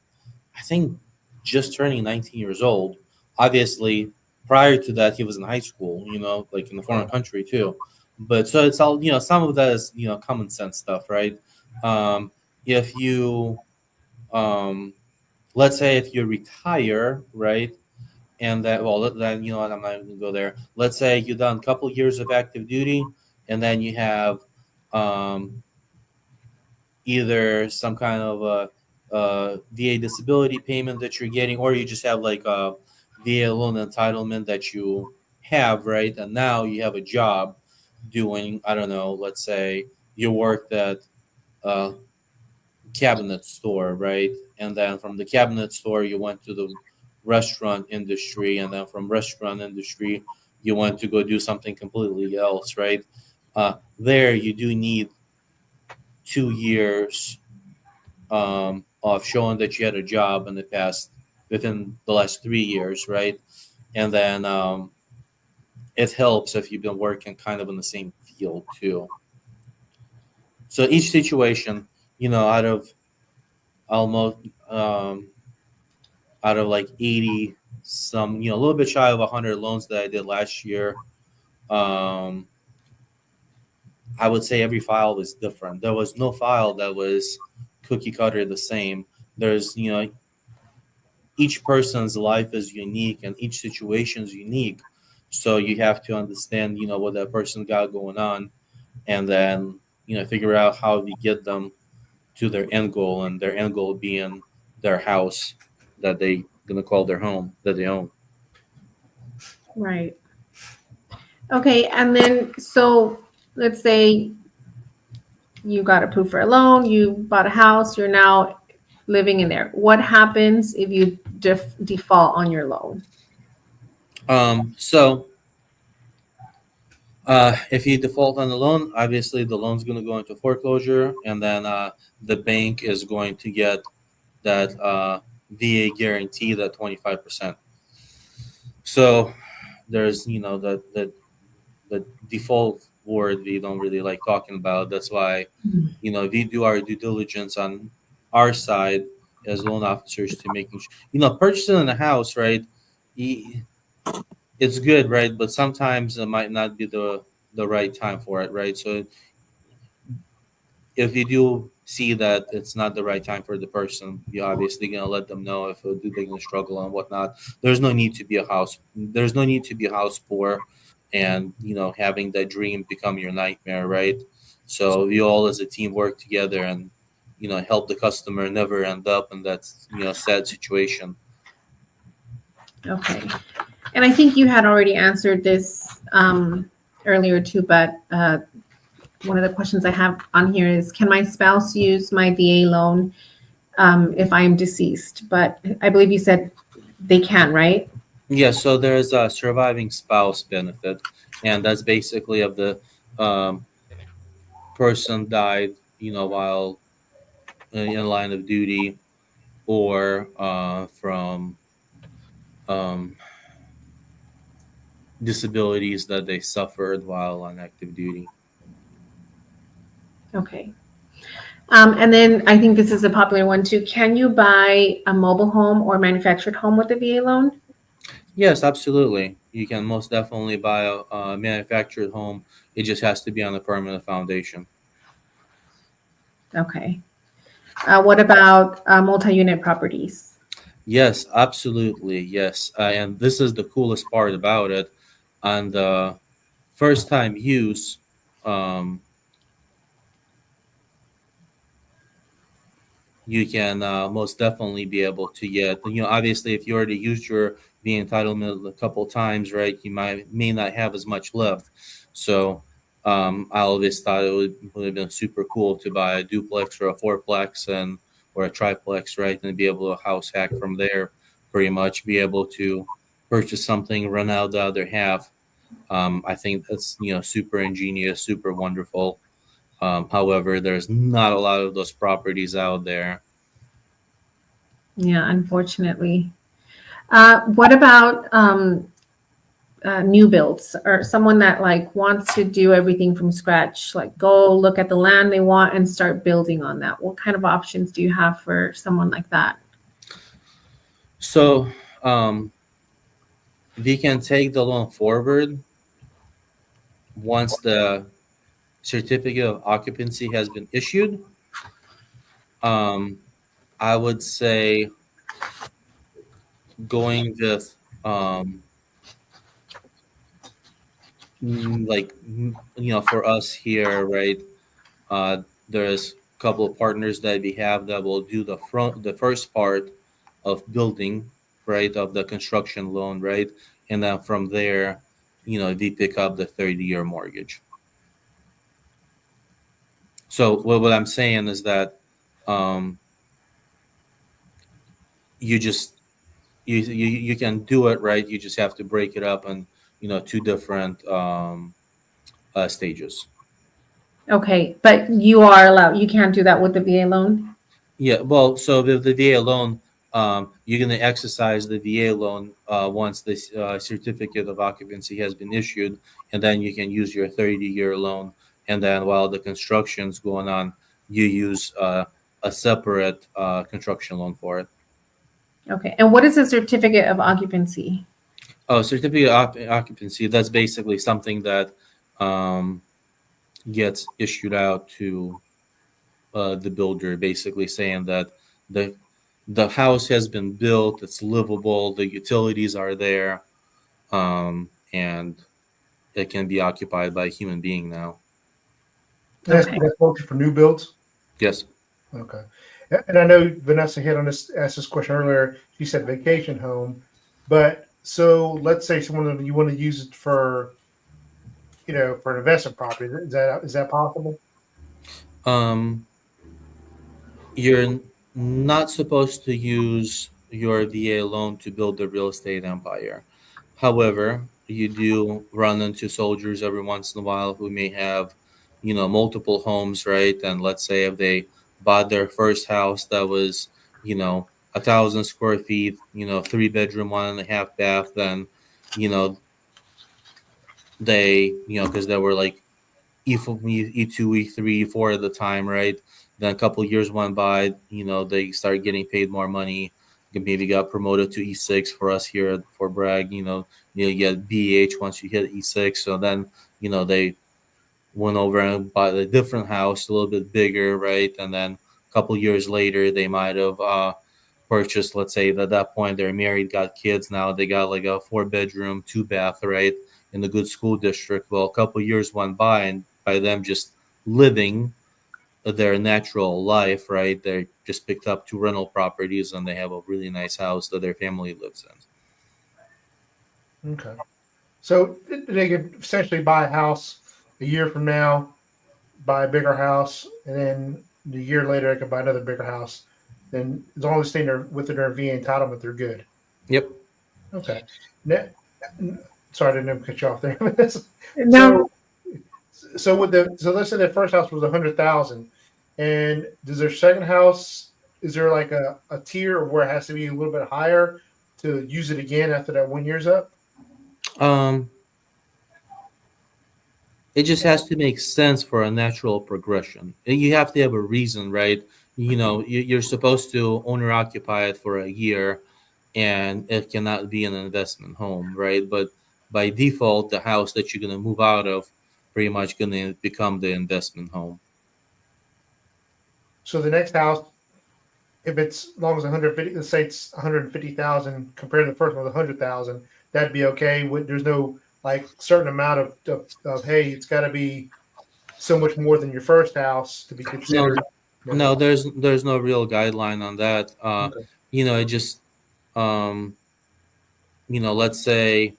I think, just turning 19 years old. Obviously, prior to that, he was in high school, like in a foreign country too. But so it's all, some of that is, common sense stuff, right? If you, let's say if you retire, right? And that, well, then, what, I'm not even going to go there. Let's say you've done a couple years of active duty and then you have either some kind of a VA disability payment that you're getting, or you just have like a VA loan entitlement that you have, right? And now you have a job doing, I don't know, let's say you worked at a cabinet store, right? And then from the cabinet store, you went to the restaurant industry, and then from restaurant industry, you went to go do something completely else, right? There, you do need 2 years of showing that you had a job in the past within the last 3 years, right? And then it helps if you've been working kind of in the same field too. So each situation, out of almost out of like 80 some, a little bit shy of 100 loans that I did last year, I would say every file was different. There was no file that was cookie cutter the same. There's, each person's life is unique and each situation is unique. So you have to understand, what that person got going on, and then, figure out how we get them to their end goal, and their end goal being their house that they gonna call their home that they own. Right. Okay, and then so let's say you got approved for a loan, you bought a house, you're now living in there. What happens if you default on your loan? So if you default on the loan, obviously the loan's going to go into foreclosure, and then the bank is going to get that VA guarantee, that 25%. So there's the default word we don't really like talking about. That's why we do our due diligence on our side as loan officers to making sure, purchasing a house, right? y- It's good, right? But sometimes it might not be the right time for it, right? So if you do see that it's not the right time for the person, you're obviously gonna let them know if they're gonna struggle and whatnot. There's no need to be a house. There's no need to be house poor, and having that dream become your nightmare, right? So we all as a team work together and help the customer never end up in that sad situation. Okay. And I think you had already answered this earlier too, but one of the questions I have on here is, can my spouse use my VA loan if I am deceased? But I believe you said they can, right? Yeah, so there's a surviving spouse benefit, and that's basically of the um, person died, while in line of duty, or from um, disabilities that they suffered while on active duty. Okay. And then I think this is a popular one too. Can you buy a mobile home or manufactured home with a VA loan? Yes, absolutely. You can most definitely buy a manufactured home. It just has to be on a permanent foundation. Okay. What about multi-unit properties? Yes, absolutely. Yes. And this is the coolest part about it. On the first time use, um, you can most definitely be able to get, obviously if you already used your the entitlement a couple times, right, you may not have as much left. So I always thought it would have been super cool to buy a duplex or a fourplex and or a triplex, right, and be able to house hack from there, pretty much be able to purchase something, run out the other half. I think that's super ingenious, super wonderful. However, there's not a lot of those properties out there. Yeah, unfortunately. What about new builds or someone that like wants to do everything from scratch, like go look at the land they want and start building on that? What kind of options do you have for someone like that? So we can take the loan forward once the certificate of occupancy has been issued. Um, I would say going with for us here, right? There's a couple of partners that we have that will do the first part of building, right, of the construction loan, right, and then from there, we pick up the 30-year mortgage. So what I'm saying is that um, you just you can do it, right. You just have to break it up in two different stages. Okay, but you are allowed, you can't do that with the VA loan? Yeah, well, so with the VA loan, you're going to exercise the VA loan once this certificate of occupancy has been issued, and then you can use your 30-year loan. And then while the construction's going on, you use a separate construction loan for it. Okay, and what is a certificate of occupancy? Oh, certificate of occupancy, that's basically something that um, gets issued out to the builder, basically saying that the the house has been built, it's livable, the utilities are there, and it can be occupied by a human being now. That's Okay. that's mostly for new builds. Yes. Okay. And I know Vanessa hit on this, asked this question earlier. She said vacation home, but so let's say someone you want to use it for, for an investment property. Is that possible? Um, you're not supposed to use your VA loan to build a real estate empire. However, you do run into soldiers every once in a while who may have, multiple homes, right? And let's say if they bought their first house that was, 1,000 square feet, 3 bedroom, 1.5 bath, then, you know, because they were like E2, E3, E4 at the time, right? Then a couple of years went by, they started getting paid more money. They maybe got promoted to E6 for us here at Fort Bragg. You get BH once you hit E6. So then, they went over and bought a different house, a little bit bigger, right? And then a couple of years later, they might have purchased, let's say at that point they're married, got kids. Now they got like a 4 bedroom, 2 bath, right? In a good school district. Well, a couple of years went by, and by them just living their natural life, right? They just picked up 2 rental properties and they have a really nice house that their family lives in. Okay. So they could essentially buy a house a year from now, buy a bigger house, and then a year later they could buy another bigger house. Then as long as they stay within their VA entitlement, they're good. Yep. Okay. Ne- Sorry, I didn't cut you off there. No, So let's say their first house was 100,000, and does their second house, is there like a tier of where it has to be a little bit higher to use it again after that 1 year's up? Um, it just has to make sense for a natural progression. And you have to have a reason, right? You're supposed to owner occupy it for a year, and it cannot be an investment home, right? But by default, the house that you're going to move out of pretty much going to become the investment home. So the next house, if it's as long as 150, let's say it's 150,000 compared to the first one with 100,000, that'd be okay. There's no like certain amount of hey, it's got to be so much more than your first house to be No, considered. no, there's no real guideline on that. Okay. It just, um, let's say,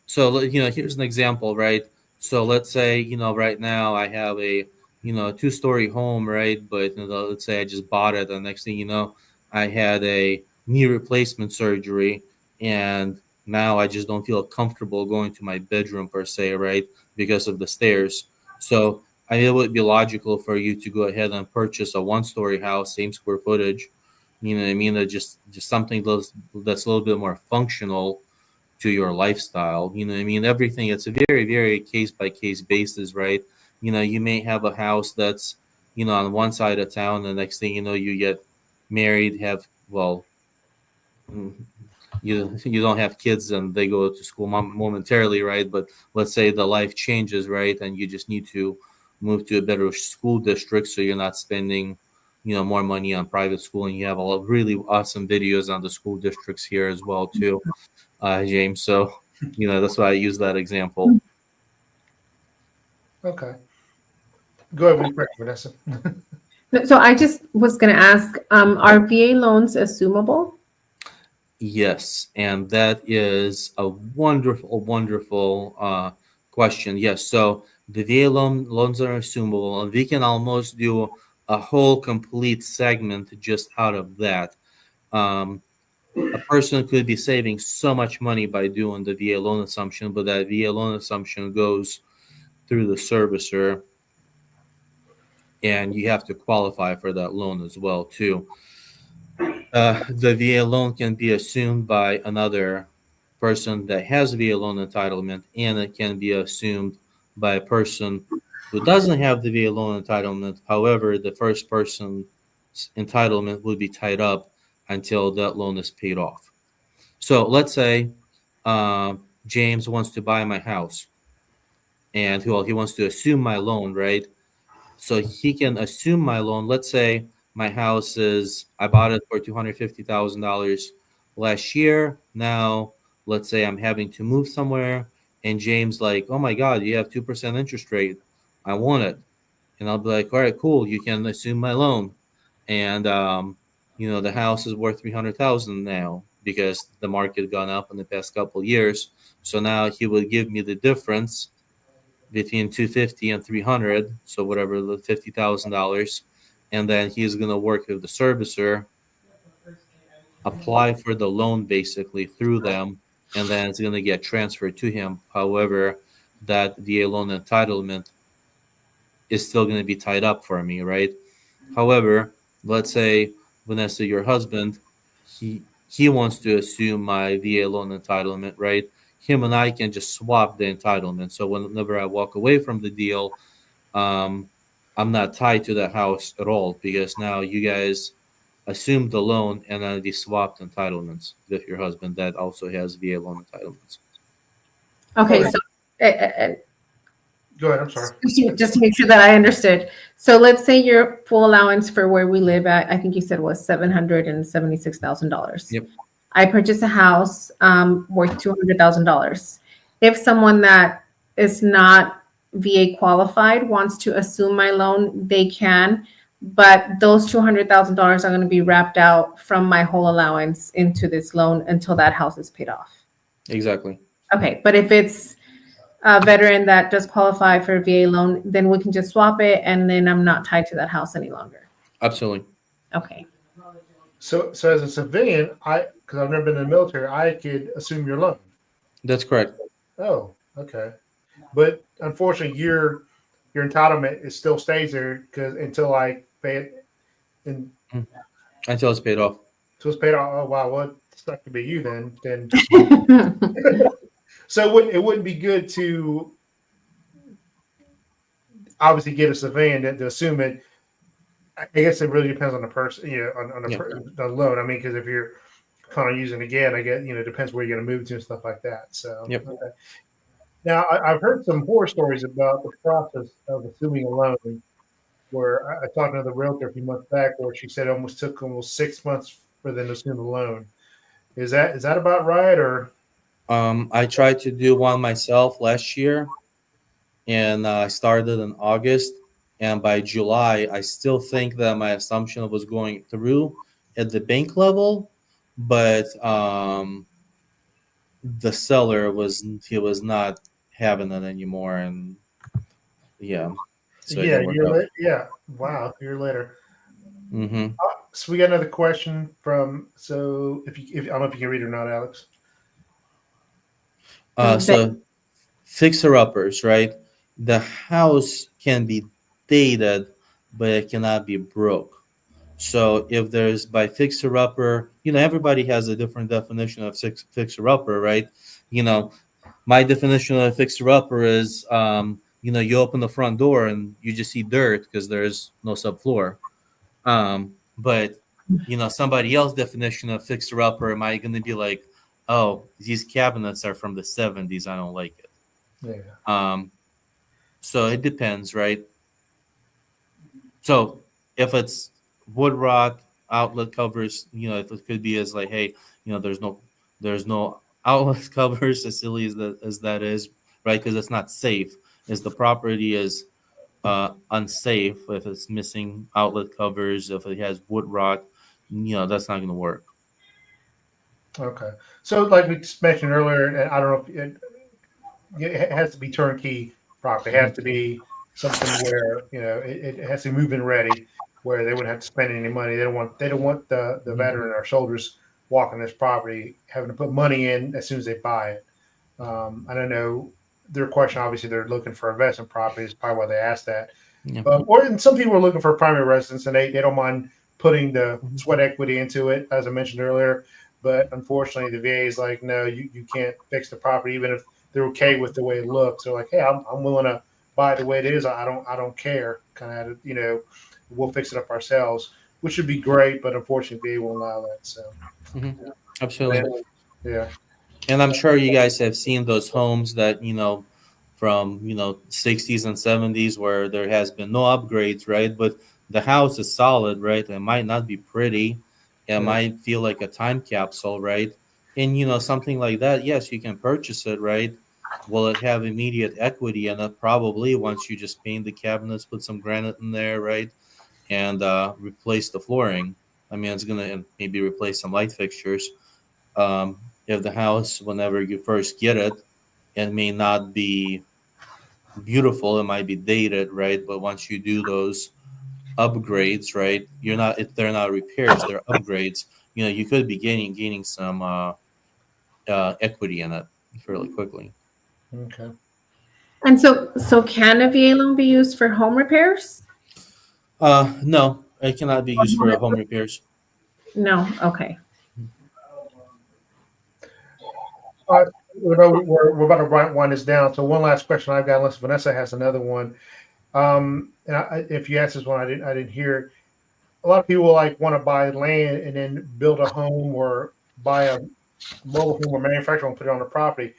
so here's an example, right? So let's say, right now I have a, 2-story home, right? But let's say I just bought it, and next thing you know, I had a knee replacement surgery, and now I just don't feel comfortable going to my bedroom per se, right? Because of the stairs. So I mean, it would be logical for you to go ahead and purchase a 1-story house, same square footage. You know what I mean? That just something that's a little bit more functional to your lifestyle. You know what I mean? Everything, it's a very, very case by case basis, right? You may have a house that's, on one side of town. The next thing you know, you get married, have, well, mm, you don't have kids and they go to school momentarily, right? But let's say the life changes, right? And you just need to move to a better school district so you're not spending, more money on private school. And you have a lot of really awesome videos on the school districts here as well, too, James. So, that's why I use that example. Okay. Go ahead with your question, Vanessa. so I just was going to ask, are VA loans assumable? Yes, and that is a wonderful, wonderful question. Yes, so the VA loans are assumable, and we can almost do a whole complete segment just out of that. Um, a person could be saving so much money by doing the VA loan assumption, but that VA loan assumption goes through the servicer, and you have to qualify for that loan as well, too. The VA loan can be assumed by another person that has VA loan entitlement, and it can be assumed by a person who doesn't have the VA loan entitlement. However, the first person's entitlement would be tied up until that loan is paid off. So let's say James wants to buy my house, and he wants to assume my loan, right? So he can assume my loan. Let's say my house I bought it for $250,000 last year. Now, let's say I'm having to move somewhere, and James like, oh my God, you have 2% interest rate. I want it. and I'll be like, all right, cool, you can assume my loan, and the house is worth 300,000 now because the market gone up in the past couple of years. So now he will give me the difference between 250 and 300, so whatever, the $50,000, and then he's gonna work with the servicer, apply for the loan basically through them, and then it's gonna get transferred to him. However, that VA loan entitlement is still gonna be tied up for me, right? However, let's say Vanessa, your husband, he wants to assume my VA loan entitlement, right? Him and I can just swap the entitlement. So whenever I walk away from the deal, um, I'm not tied to the house at all because now you guys assumed the loan and then we swapped entitlements with your husband that also has VA loan entitlements. Okay, Okay. so Go ahead. I'm sorry. just to make sure that I understood. So let's say your full allowance for where we live at, I think you said was $776,000. Yep. I purchased a house worth $200,000. If someone that is not VA qualified wants to assume my loan, they can, but those $200,000 are going to be wrapped out from my whole allowance into this loan until that house is paid off. Exactly. Okay, but if it's a veteran that does qualify for a VA loan, then we can just swap it, and then I'm not tied to that house any longer. Absolutely. Okay. So as a civilian, because I've never been in the military, I could assume your loan. That's correct. Oh, okay. But unfortunately, your entitlement still stays there because until I pay it, and Until it's paid off. so it's paid off. Oh wow, well, it's not gonna be you then. So it wouldn't be good to obviously get a civilian to assume it. I guess it really depends on the person, on the loan. I mean, because if you're kind of using it again, I guess it depends where you're going to move to and stuff like that. So, Yep. Okay. Now I've heard some horror stories about the process of assuming a loan. Where I talked to the realtor a few months back, where she said it took almost 6 months for them to assume the loan. Is that about right? Or I tried to do one myself last year, and I started in August. And by July, I still think that my assumption was going through at the bank level, but the seller was not having it anymore, and yeah, so it yeah, didn't work out. yeah. Wow, a year later. Mm-hmm. So we got another question from. So if I don't know if you can read it or not, Alex. So fixer uppers, right? The house can be dated, but it cannot be broke. So if there's by fixer upper, everybody has a different definition of fixer upper, right? My definition of a fixer upper is, you open the front door and you just see dirt because there's no subfloor. But somebody else's definition of fixer upper, am I going to be like, oh, these cabinets are from the 70s, I don't like it. Yeah. So it depends, right? So if it's wood rot outlet covers, if it could be as like, hey, there's no outlet covers, as silly as that is, right? Because it's not safe. As the property is unsafe, if it's missing outlet covers, if it has wood rot, that's not going to work. Okay. So like we just mentioned earlier, and I don't know if it has to be turnkey property. It has to be something where it has to be move-in ready, where they wouldn't have to spend any money. They don't want the veteran or soldiers walking this property having to put money in as soon as they buy it. I don't know their question. Obviously, they're looking for investment properties. Probably why they asked that. Yeah. And some people are looking for primary residence, and they don't mind putting the sweat equity into it, as I mentioned earlier. But unfortunately, the VA is like, no, you can't fix the property, even if they're okay with the way it looks. They're like, hey, I'm willing to buy it the way it is. I don't care. Kind of, we'll fix it up ourselves, which would be great. But unfortunately, VA won't allow that. So, Absolutely. Yeah. And I'm sure you guys have seen those homes that, from, 60s and 70s where there has been no upgrades, right? But the house is solid, right? It might not be pretty. It might feel like a time capsule, right? And, something like that, yes, you can purchase it, right? will it have immediate equity in it? Probably, once you just paint the cabinets, put some granite in there, right, and replace the flooring. I mean, it's gonna maybe replace some light fixtures. If the house, whenever you first get it, it may not be beautiful, it might be dated, right? But once you do those upgrades, right, you're not, if they're not repairs, they're upgrades. You know, you could be gaining some equity in it fairly quickly. Okay. And so can a VA loan be used for home repairs? No, it cannot be used for home repairs. No. Okay. We're about to wind this down. So one last question I've got, unless Vanessa has another one. If you asked this one, I didn't hear it. A lot of people like want to buy land and then build a home or buy a mobile home or manufacture and put it on the property.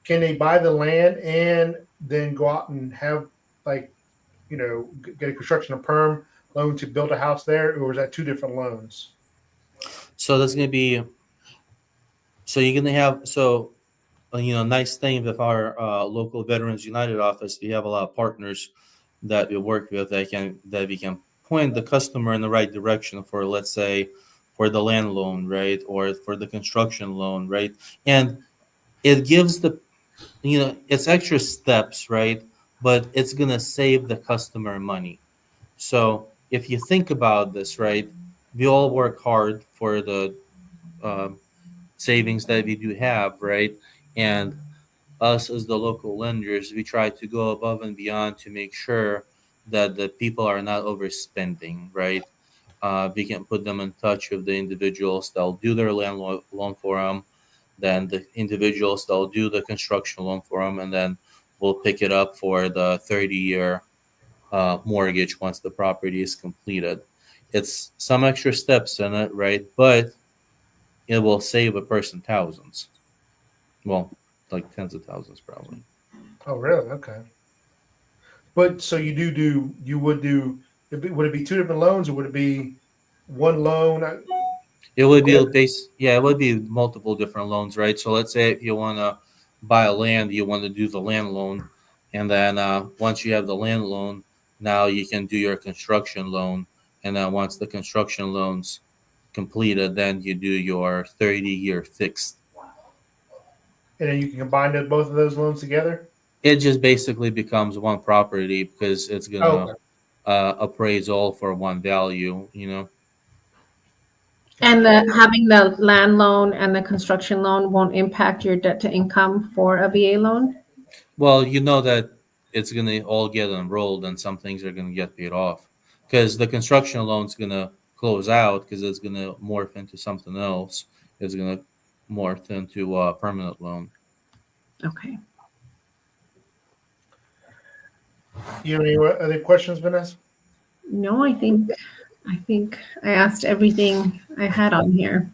Can they buy the land and then go out and have get a construction and perm loan to build a house there, or is that two different loans? So that's going to be, so you're going to have, nice thing with our local Veterans United office, we have a lot of partners that we work with that we can point the customer in the right direction for, let's say, for the land loan, right, or for the construction loan, right, and it gives it's extra steps, right, but it's gonna save the customer money. So if you think about this, right, we all work hard for the savings that we do have, right, and us as the local lenders, we try to go above and beyond to make sure that the people are not overspending, right? We can put them in touch with the individuals that'll do their loan for them, then the individuals that'll do the construction loan for them, and then we'll pick it up for the 30-year mortgage once the property is completed. It's some extra steps in it, right? But it will save a person thousands. Well, like tens of thousands probably. Oh, really? Okay. But so you would do? Would it be two different loans, or would it be one loan? It would be it would be multiple different loans, right? So let's say if you want to buy a land, you want to do the land loan, and then once you have the land loan, now you can do your construction loan, and then once the construction loan's completed, then you do your 30-year fixed. And then you can combine both of those loans together? It just basically becomes one property because it's going to appraise all for one value, And having the land loan and the construction loan won't impact your debt to income for a VA loan? Well, you know that it's going to all get enrolled and some things are going to get paid off because the construction loan's going to close out because it's going to morph into something else. It's going to morph into a permanent loan. Okay. You have any other questions, Vanessa? No, I think I asked everything I had on here.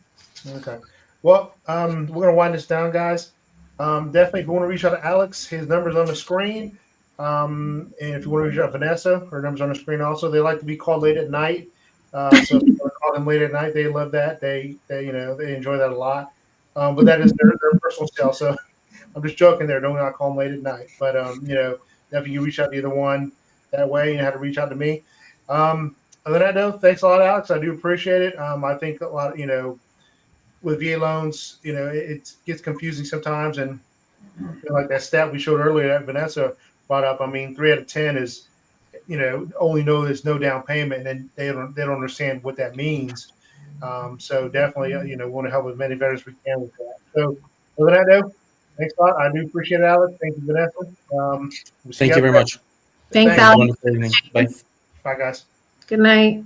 Okay. Well, we're gonna wind this down, guys. Definitely, if you want to reach out to Alex, his number's on the screen. And if you want to reach out to Vanessa, her number's on the screen also. They like to be called late at night. So if you want to call them late at night, they love that. They enjoy that a lot. But that is their personal style. So I'm just joking there. Don't not call them late at night. But definitely you reach out to either one that way. You know how to reach out to me. Other than that, though, thanks a lot, Alex. I do appreciate it. I think a lot, with VA loans, it gets confusing sometimes. And like that stat we showed earlier that Vanessa brought up, I mean, 3 out of 10 is, only know there's no down payment, and they don't understand what that means. So definitely, want to help as many veterans as we can with that. So other than that, though, thanks a lot. I do appreciate it, Alex. Thank you, Vanessa. Thank you very much. Thanks, Thanks. Alex. Wonderful evening. Bye. Bye, guys. Good night.